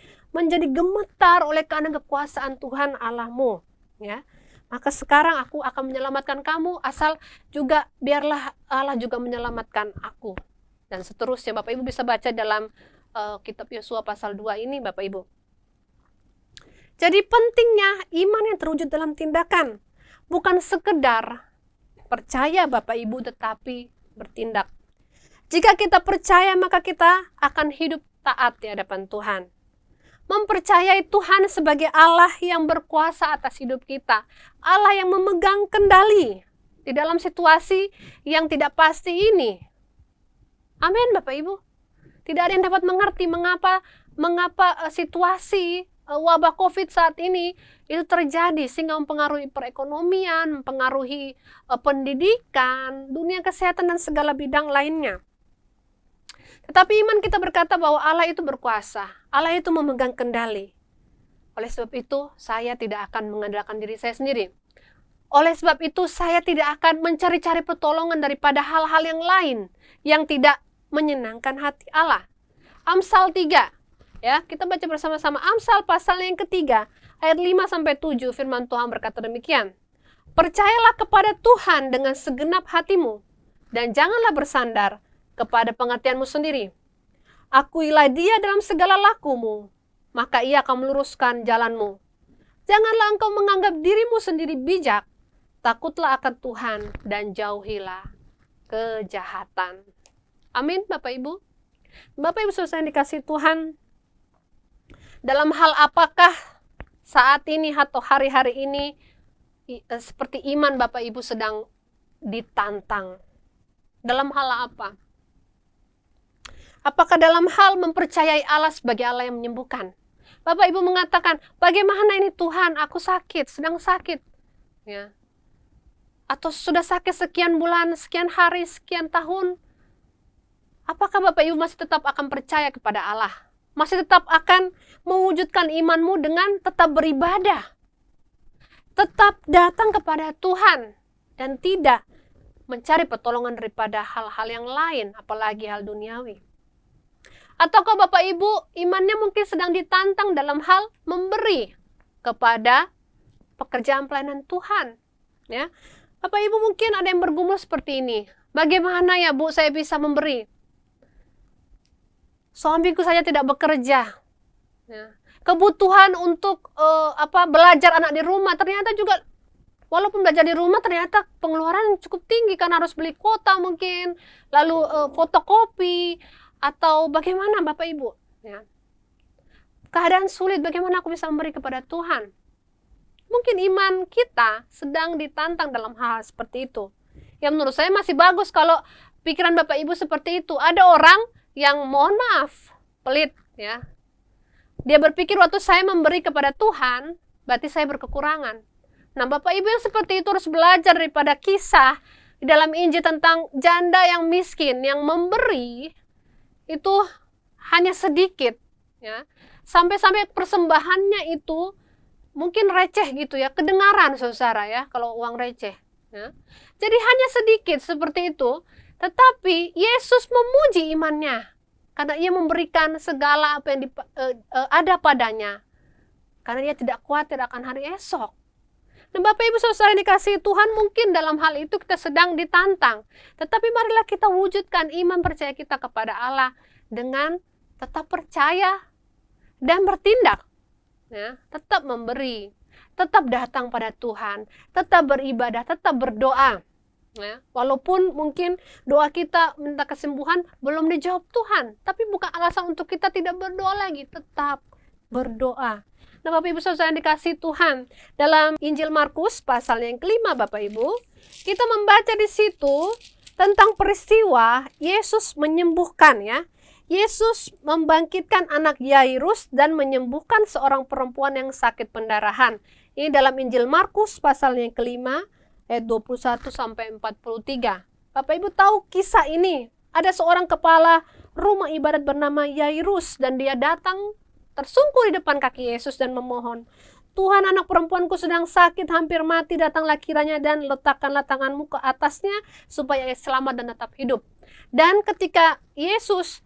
Speaker 2: gemetar oleh karena kekuasaan Tuhan Allahmu. Ya. Maka sekarang aku akan menyelamatkan kamu, asal juga biarlah Allah juga menyelamatkan aku. Dan seterusnya, Bapak Ibu bisa baca dalam kitab Yosua pasal 2 ini, Bapak Ibu. Jadi pentingnya iman yang terwujud dalam tindakan. Bukan sekedar percaya Bapak Ibu, tetapi bertindak. Jika kita percaya, maka kita akan hidup taat di hadapan Tuhan. Mempercayai Tuhan sebagai Allah yang berkuasa atas hidup kita. Allah yang memegang kendali di dalam situasi yang tidak pasti ini. Amin Bapak Ibu. Tidak ada yang dapat mengerti mengapa situasi wabah COVID saat ini itu terjadi sehingga mempengaruhi perekonomian, mempengaruhi pendidikan, dunia kesehatan dan segala bidang lainnya. Tetapi iman kita berkata bahwa Allah itu berkuasa, Allah itu memegang kendali. Oleh sebab itu, saya tidak akan mengandalkan diri saya sendiri. Oleh sebab itu, saya tidak akan mencari-cari pertolongan daripada hal-hal yang lain yang tidak menyenangkan hati Allah. Amsal 3, ya, kita baca bersama-sama Amsal pasal yang ketiga, ayat 5-7, firman Tuhan berkata demikian. Percayalah kepada Tuhan dengan segenap hatimu, dan janganlah bersandar kepada pengertianmu sendiri. Akuilah dia dalam segala lakumu, maka ia akan meluruskan jalanmu. Janganlah engkau menganggap dirimu sendiri bijak, takutlah akan Tuhan dan jauhilah kejahatan. Amin Bapak Ibu. Bapak Ibu Saudara yang dikasihi Tuhan, dalam hal apakah saat ini atau hari-hari ini seperti iman Bapak Ibu sedang ditantang? Dalam hal apa? Apakah dalam hal mempercayai Allah sebagai Allah yang menyembuhkan? Bapak Ibu mengatakan, bagaimana ini Tuhan, aku sakit, sedang sakit. Ya. Atau sudah sakit sekian bulan, sekian hari, sekian tahun. Apakah Bapak Ibu masih tetap akan percaya kepada Allah? Masih tetap akan mewujudkan imanmu dengan tetap beribadah? Tetap datang kepada Tuhan dan tidak mencari pertolongan daripada hal-hal yang lain, apalagi hal duniawi. Ataukah Bapak Ibu imannya mungkin sedang ditantang dalam hal memberi kepada pekerjaan pelayanan Tuhan? Ya, Bapak Ibu mungkin ada yang bergumul seperti ini. Bagaimana ya Bu saya bisa memberi? Suamiku saja tidak bekerja. Ya. Kebutuhan untuk belajar anak di rumah ternyata juga, walaupun belajar di rumah ternyata pengeluaran cukup tinggi karena harus beli kuota mungkin, lalu fotokopi. Atau bagaimana Bapak Ibu? Ya. Keadaan sulit, bagaimana aku bisa memberi kepada Tuhan? Mungkin iman kita sedang ditantang dalam hal seperti itu. Yang menurut saya masih bagus kalau pikiran Bapak Ibu seperti itu. Ada orang yang mohon maaf, pelit. Ya. Dia berpikir waktu saya memberi kepada Tuhan, berarti saya berkekurangan. Nah Bapak Ibu yang seperti itu harus belajar daripada kisah di dalam Injil tentang janda yang miskin, yang memberi itu hanya sedikit, ya, sampai-sampai persembahannya itu mungkin receh gitu ya, kedengaran saudara ya, kalau uang receh, ya. Jadi hanya sedikit seperti itu, tetapi Yesus memuji imannya karena ia memberikan segala apa yang ada padanya, karena dia tidak khawatir akan hari esok. Nah Bapak Ibu Saudara yang dikasihi Tuhan, mungkin dalam hal itu kita sedang ditantang. Tetapi marilah kita wujudkan iman percaya kita kepada Allah dengan tetap percaya dan bertindak. Ya, tetap memberi, tetap datang pada Tuhan, tetap beribadah, tetap berdoa. Ya, walaupun mungkin doa kita minta kesembuhan belum dijawab Tuhan, tapi bukan alasan untuk kita tidak berdoa lagi, tetap berdoa. Nah Bapak Ibu Saudara yang dikasihi Tuhan, dalam Injil Markus pasal yang kelima Bapak Ibu, kita membaca di situ tentang peristiwa Yesus menyembuhkan ya. Yesus membangkitkan anak Yairus dan menyembuhkan seorang perempuan yang sakit pendarahan. Ini dalam Injil Markus pasal yang kelima ayat 21 sampai 43. Bapak Ibu tahu kisah ini? Ada seorang kepala rumah ibadat bernama Yairus dan dia datang tersungkur di depan kaki Yesus dan memohon, "Tuhan, anak perempuanku sedang sakit, hampir mati, datanglah kiranya dan letakkanlah tanganmu ke atasnya supaya ia selamat dan tetap hidup." Dan ketika Yesus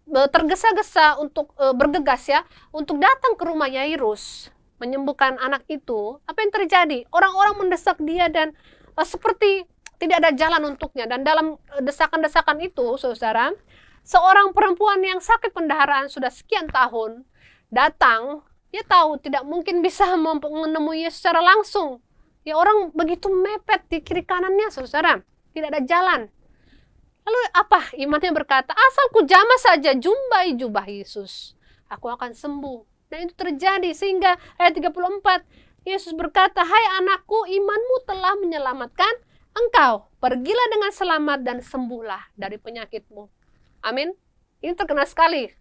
Speaker 2: tergesa-gesa untuk bergegas ya, untuk datang ke rumah Yairus, menyembuhkan anak itu, apa yang terjadi? Orang-orang mendesak dia dan seperti tidak ada jalan untuknya. Dan dalam desakan-desakan itu, saudara, seorang perempuan yang sakit pendarahan sudah sekian tahun datang, dia tahu tidak mungkin bisa menemui Yesus secara langsung. Ya, orang begitu mepet di kiri kanannya, saudara, tidak ada jalan. Lalu apa? Imannya berkata, "Asal ku jamah saja jumbai jubah Yesus, aku akan sembuh." Dan itu terjadi sehingga ayat 34, Yesus berkata, "Hai anakku, imanmu telah menyelamatkan engkau. Pergilah dengan selamat dan sembuhlah dari penyakitmu." Amin. Ini terkenal sekali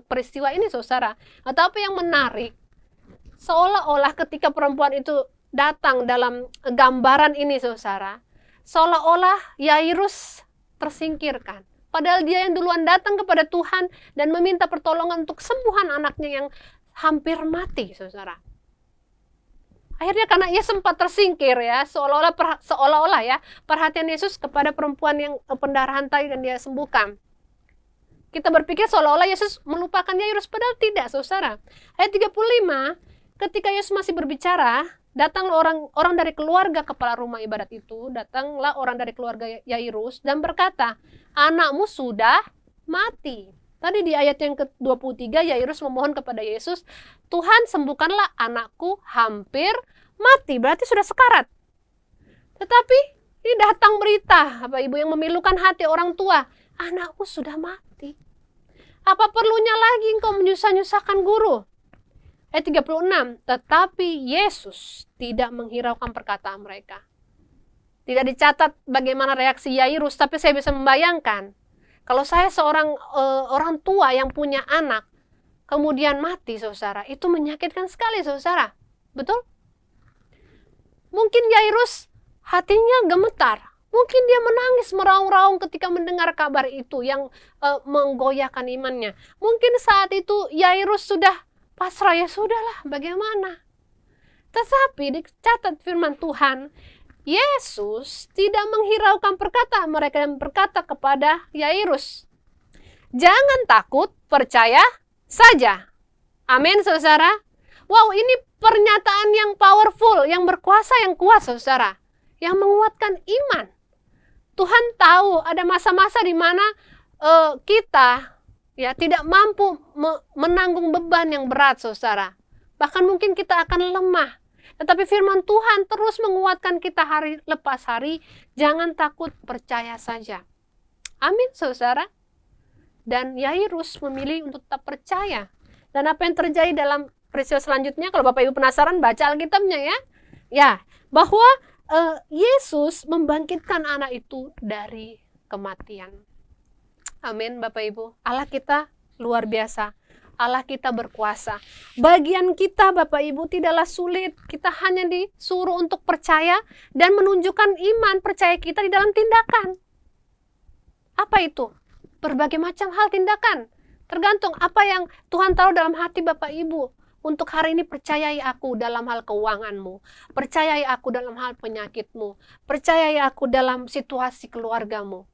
Speaker 2: peristiwa ini, saudara. Tapi yang menarik, seolah-olah ketika perempuan itu datang dalam gambaran ini, saudara, seolah-olah Yairus tersingkirkan. Padahal dia yang duluan datang kepada Tuhan dan meminta pertolongan untuk kesembuhan anaknya yang hampir mati, saudara. Akhirnya karena ia sempat tersingkir ya, seolah-olah ya, perhatian Yesus kepada perempuan yang pendarahan tadi dan dia sembuhkan. Kita berpikir seolah-olah Yesus melupakan Yairus, padahal tidak, saudara. Ayat 35, ketika Yesus masih berbicara, datanglah orang dari keluarga kepala rumah ibadat itu, datanglah orang dari keluarga Yairus dan berkata, "Anakmu sudah mati." Tadi di ayat yang ke-23, Yairus memohon kepada Yesus, "Tuhan, sembuhkanlah anakku, hampir mati." Berarti sudah sekarat. Tetapi ini datang berita, Bapak Ibu, yang memilukan hati orang tua, "Anakku sudah mati. Apa perlunya lagi engkau menyusah-nyusahkan guru?" Ayat 36, tetapi Yesus tidak menghiraukan perkataan mereka. Tidak dicatat bagaimana reaksi Yairus, tapi saya bisa membayangkan. Kalau saya seorang orang tua yang punya anak, kemudian mati, saudara, itu menyakitkan sekali, saudara. Betul? Mungkin Yairus hatinya gemetar. Mungkin dia menangis meraung-raung ketika mendengar kabar itu yang menggoyahkan imannya. Mungkin saat itu Yairus sudah pasrah, ya sudahlah, bagaimana? Tetapi dicatat firman Tuhan, Yesus tidak menghiraukan perkataan mereka dan berkata kepada Yairus, "Jangan takut, percaya saja." Amin, saudara. Wow, ini pernyataan yang powerful, yang berkuasa, yang kuat, saudara. Yang menguatkan iman. Tuhan tahu ada masa-masa di mana kita ya tidak mampu menanggung beban yang berat, saudara. Bahkan mungkin kita akan lemah. Tetapi firman Tuhan terus menguatkan kita hari lepas hari. Jangan takut, percaya saja. Amin, saudara. Dan Yairus memilih untuk tetap percaya. Dan apa yang terjadi dalam peristiwa selanjutnya, kalau Bapak Ibu penasaran, baca Alkitabnya ya. Ya, bahwa Yesus membangkitkan anak itu dari kematian. Amin, Bapak Ibu. Allah kita luar biasa. Allah kita berkuasa. Bagian kita, Bapak Ibu, tidaklah sulit. Kita hanya disuruh untuk percaya dan menunjukkan iman percaya kita di dalam tindakan. Apa itu? Berbagai macam hal tindakan. Tergantung apa yang Tuhan taruh dalam hati Bapak Ibu. Untuk hari ini percayai aku dalam hal keuanganmu. Percayai aku dalam hal penyakitmu. Percayai aku dalam situasi keluargamu.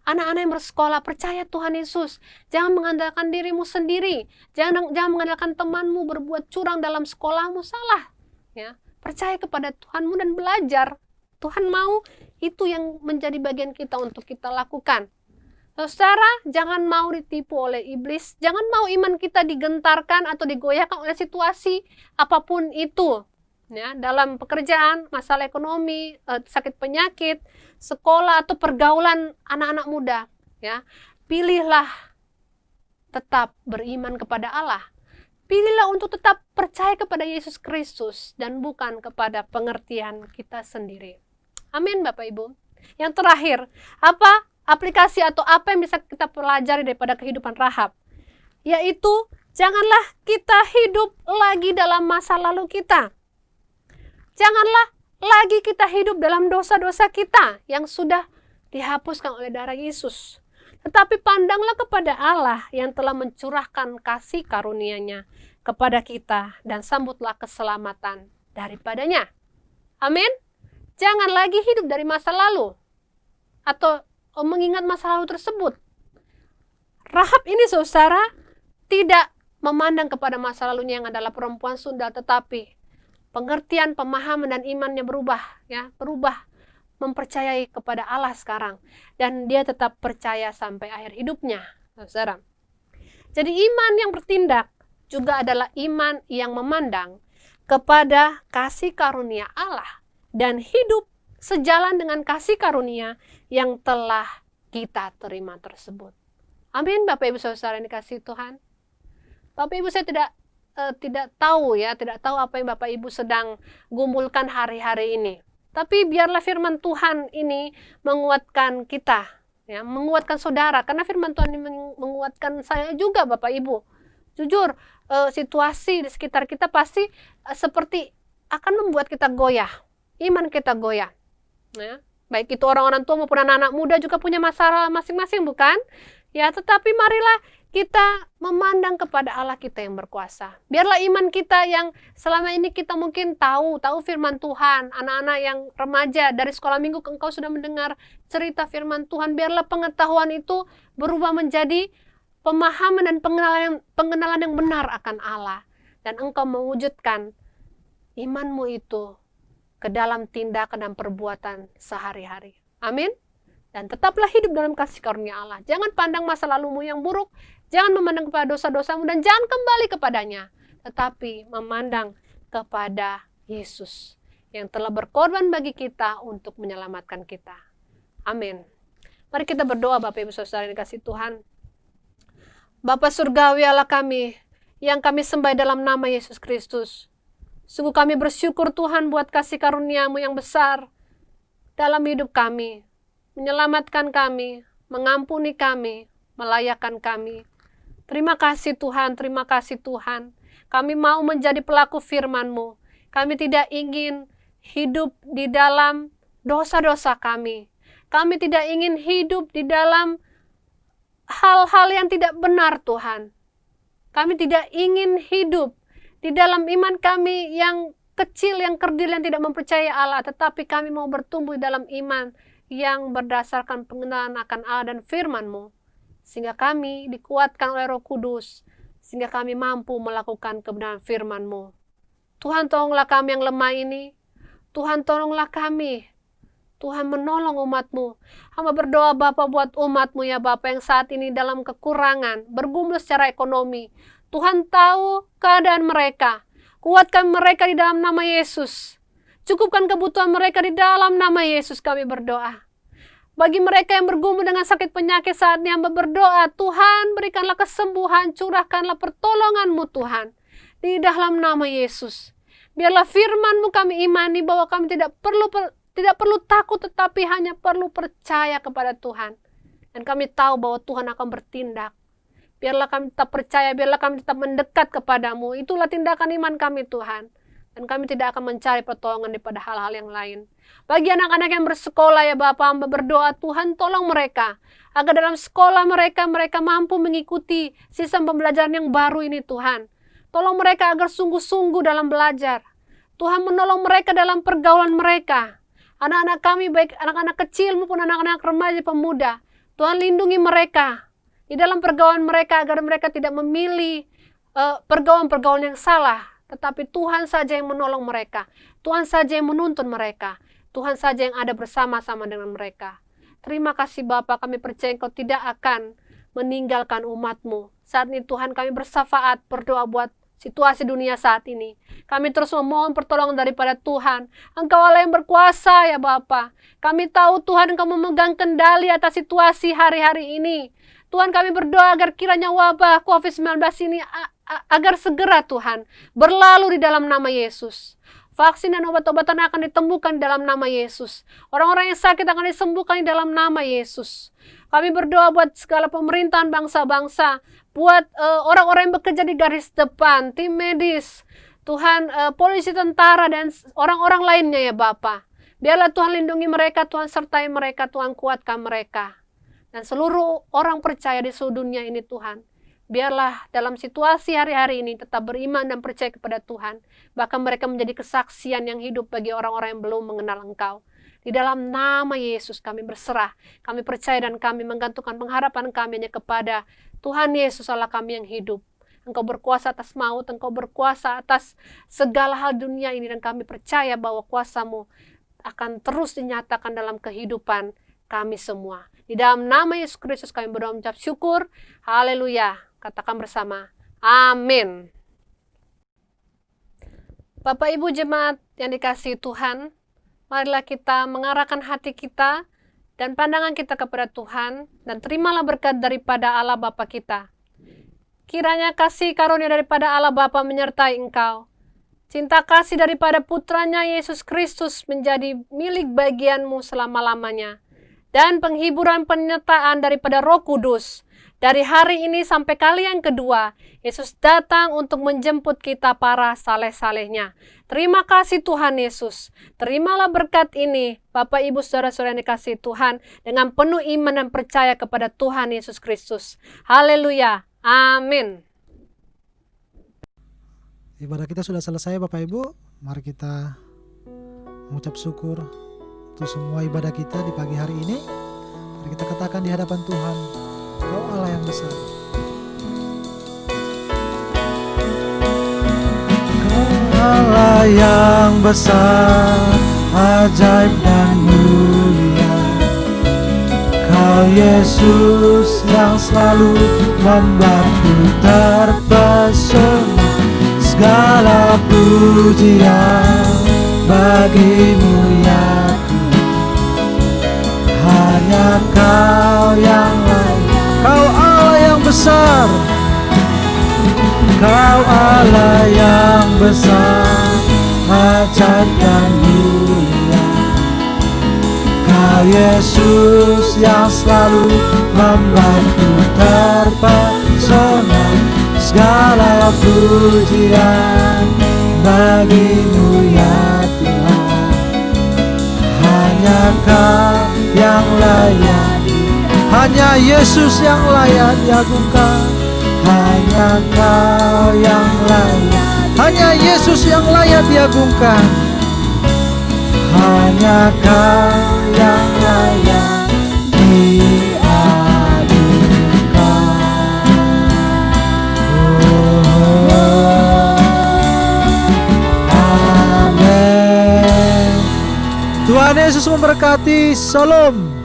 Speaker 2: Anak-anak yang bersekolah, percaya Tuhan Yesus. Jangan mengandalkan dirimu sendiri. Jangan mengandalkan temanmu berbuat curang dalam sekolahmu. Salah. Ya, percaya kepada Tuhanmu dan belajar. Tuhan mau itu yang menjadi bagian kita untuk kita lakukan. Saudara, jangan mau ditipu oleh iblis. Jangan mau iman kita digentarkan atau digoyahkan oleh situasi apapun itu. Ya, dalam pekerjaan, masalah ekonomi, sakit penyakit, sekolah atau pergaulan anak-anak muda, ya. Pilihlah tetap beriman kepada Allah. Pilihlah untuk tetap percaya kepada Yesus Kristus dan bukan kepada pengertian kita sendiri. Amin, Bapak Ibu. Yang terakhir, apa aplikasi atau apa yang bisa kita pelajari daripada kehidupan Rahab? Yaitu, janganlah kita hidup lagi dalam masa lalu kita. Janganlah lagi kita hidup dalam dosa-dosa kita yang sudah dihapuskan oleh darah Yesus. Tetapi pandanglah kepada Allah yang telah mencurahkan kasih karunia-Nya kepada kita dan sambutlah keselamatan daripadanya. Amin. Jangan lagi hidup dari masa lalu atau mengingat masa lalu tersebut. Rahab ini saudara tidak memandang kepada masa lalunya yang adalah perempuan sundal, tetapi pengertian, pemahaman dan imannya berubah, mempercayai kepada Allah sekarang, dan dia tetap percaya sampai akhir hidupnya, saudara. Jadi iman yang bertindak juga adalah iman yang memandang kepada kasih karunia Allah dan hidup sejalan dengan kasih karunia yang telah kita terima tersebut. Amin, Bapak Ibu Saudara yang dikasihi Tuhan. Bapak Ibu, saya tidak tahu apa yang Bapak Ibu sedang gumulkan hari-hari ini. Tapi biarlah firman Tuhan ini menguatkan kita, ya, menguatkan saudara, karena firman Tuhan ini menguatkan saya juga, Bapak Ibu. Jujur, situasi di sekitar kita pasti seperti akan membuat kita goyah, iman kita goyah. Ya, baik itu orang-orang tua maupun anak-anak muda juga punya masalah masing-masing, bukan? Ya, tetapi marilah kita memandang kepada Allah kita yang berkuasa. Biarlah iman kita yang selama ini kita mungkin tahu firman Tuhan. Anak-anak yang remaja dari sekolah minggu engkau sudah mendengar cerita firman Tuhan. Biarlah pengetahuan itu berubah menjadi pemahaman dan pengenalan yang benar akan Allah. Dan engkau mewujudkan imanmu itu ke dalam tindakan dan perbuatan sehari-hari. Amin. Dan tetaplah hidup dalam kasih karunia Allah. Jangan pandang masa lalumu yang buruk, jangan memandang kepada dosa-dosamu, dan jangan kembali kepadanya. Tetapi memandang kepada Yesus yang telah berkorban bagi kita untuk menyelamatkan kita. Amin. Mari kita berdoa, Bapak Ibu Saudara yang dikasihi Tuhan. Bapa surgawi Allah kami, yang kami sembah dalam nama Yesus Kristus. Sungguh kami bersyukur Tuhan buat kasih karunia-Mu yang besar dalam hidup kami. Menyelamatkan kami, mengampuni kami, melayakkan kami. Terima kasih Tuhan, terima kasih Tuhan. Kami mau menjadi pelaku firman-Mu. Kami tidak ingin hidup di dalam dosa-dosa kami. Kami tidak ingin hidup di dalam hal-hal yang tidak benar Tuhan. Kami tidak ingin hidup di dalam iman kami yang kecil, yang kerdil, yang tidak mempercayai Allah. Tetapi kami mau bertumbuh dalam iman yang berdasarkan pengenalan akan Allah dan firman-Mu, sehingga kami dikuatkan oleh Roh Kudus, sehingga kami mampu melakukan kebenaran firman-Mu. Tuhan, tolonglah kami yang lemah ini. Tuhan, tolonglah kami. Tuhan, menolong umat-Mu. Hamba berdoa Bapa buat umat-Mu ya Bapa yang saat ini dalam kekurangan, bergumul secara ekonomi. Tuhan tahu keadaan mereka. Kuatkan mereka di dalam nama Yesus. Cukupkan kebutuhan mereka di dalam nama Yesus kami berdoa. Bagi mereka yang bergumul dengan sakit penyakit saat ini hamba berdoa, Tuhan berikanlah kesembuhan, curahkanlah pertolongan-Mu Tuhan. Di dalam nama Yesus. Biarlah firman-Mu kami imani bahwa kami tidak perlu takut, tetapi hanya perlu percaya kepada Tuhan. Dan kami tahu bahwa Tuhan akan bertindak. Biarlah kami tetap percaya, biarlah kami tetap mendekat kepadamu. Itulah tindakan iman kami Tuhan. Dan kami tidak akan mencari pertolongan daripada hal-hal yang lain. Bagi anak-anak yang bersekolah ya Bapa, hamba berdoa Tuhan tolong mereka. Agar dalam sekolah mereka mampu mengikuti sistem pembelajaran yang baru ini Tuhan. Tolong mereka agar sungguh-sungguh dalam belajar. Tuhan menolong mereka dalam pergaulan mereka. Anak-anak kami baik anak-anak kecil maupun anak-anak remaja pemuda. Tuhan lindungi mereka. Di dalam pergaulan mereka agar mereka tidak memilih pergaulan-pergaulan yang salah. Tetapi Tuhan saja yang menolong mereka. Tuhan saja yang menuntun mereka. Tuhan saja yang ada bersama-sama dengan mereka. Terima kasih Bapa, kami percaya Engkau tidak akan meninggalkan umat-Mu. Saat ini Tuhan kami bersafaat, berdoa buat situasi dunia saat ini. Kami terus memohon pertolongan daripada Tuhan. Engkau Allah yang berkuasa ya Bapa. Kami tahu Tuhan Engkau memegang kendali atas situasi hari-hari ini. Tuhan kami berdoa agar kiranya wabah COVID-19 ini agar segera Tuhan berlalu di dalam nama Yesus. Vaksin dan obat-obatan akan ditemukan dalam nama Yesus. Orang-orang yang sakit akan disembuhkan di dalam nama Yesus. Kami berdoa buat segala pemerintahan bangsa-bangsa, buat orang-orang yang bekerja di garis depan, tim medis, Tuhan, polisi, tentara, dan orang-orang lainnya ya Bapa. Biarlah Tuhan lindungi mereka, Tuhan sertai mereka, Tuhan kuatkan mereka. Dan seluruh orang percaya di seluruh dunia ini Tuhan, biarlah dalam situasi hari-hari ini tetap beriman dan percaya kepada Tuhan. Bahkan mereka menjadi kesaksian yang hidup bagi orang-orang yang belum mengenal Engkau. Di dalam nama Yesus kami berserah, kami percaya dan kami menggantungkan pengharapan kami hanya kepada Tuhan Yesus Allah kami yang hidup. Engkau berkuasa atas maut, Engkau berkuasa atas segala hal dunia ini, dan kami percaya bahwa kuasa-Mu akan terus dinyatakan dalam kehidupan kami semua. Di dalam nama Yesus Kristus kami berdoa mengucap syukur. Haleluya. Katakan bersama, amin. Bapak Ibu jemaat yang dikasihi Tuhan, marilah kita mengarahkan hati kita dan pandangan kita kepada Tuhan, dan terimalah berkat daripada Allah Bapa kita. Kiranya kasih karunia daripada Allah Bapa menyertai engkau. Cinta kasih daripada putranya Yesus Kristus menjadi milik bagianmu selama-lamanya. Dan penghiburan penyertaan daripada Roh Kudus. Dari hari ini sampai kali yang kedua, Yesus datang untuk menjemput kita para saleh-salehnya. Terima kasih Tuhan Yesus. Terimalah berkat ini, Bapak Ibu Saudara-saudara yang dikasihi Tuhan, dengan penuh iman dan percaya kepada Tuhan Yesus Kristus. Haleluya. Amin.
Speaker 1: Ibadah kita sudah selesai Bapak Ibu. Mari kita mengucap syukur untuk semua ibadah kita di pagi hari ini. Mari kita katakan di hadapan Tuhan, Kau Allah yang besar. Kau Allah yang besar, ajaib dan mulia. Kau Yesus yang selalu membuatku terpesona. Segala pujian bagimu ya Tuhan. Hanya Kau yang layak. Kau Allah yang besar. Kau Allah yang besar, ajaib dan mulia. Kau Yesus yang selalu membuatku terpesona. Segala pujian bagimu ya Tuhan. Hanya Kau yang layak, hanya Yesus yang layak diagungkan. Hanya Kau yang layak, hanya Yesus yang layak diagungkan. Hanya Kau yang layak diagungkan. Tuhan Yesus memberkati. Shalom.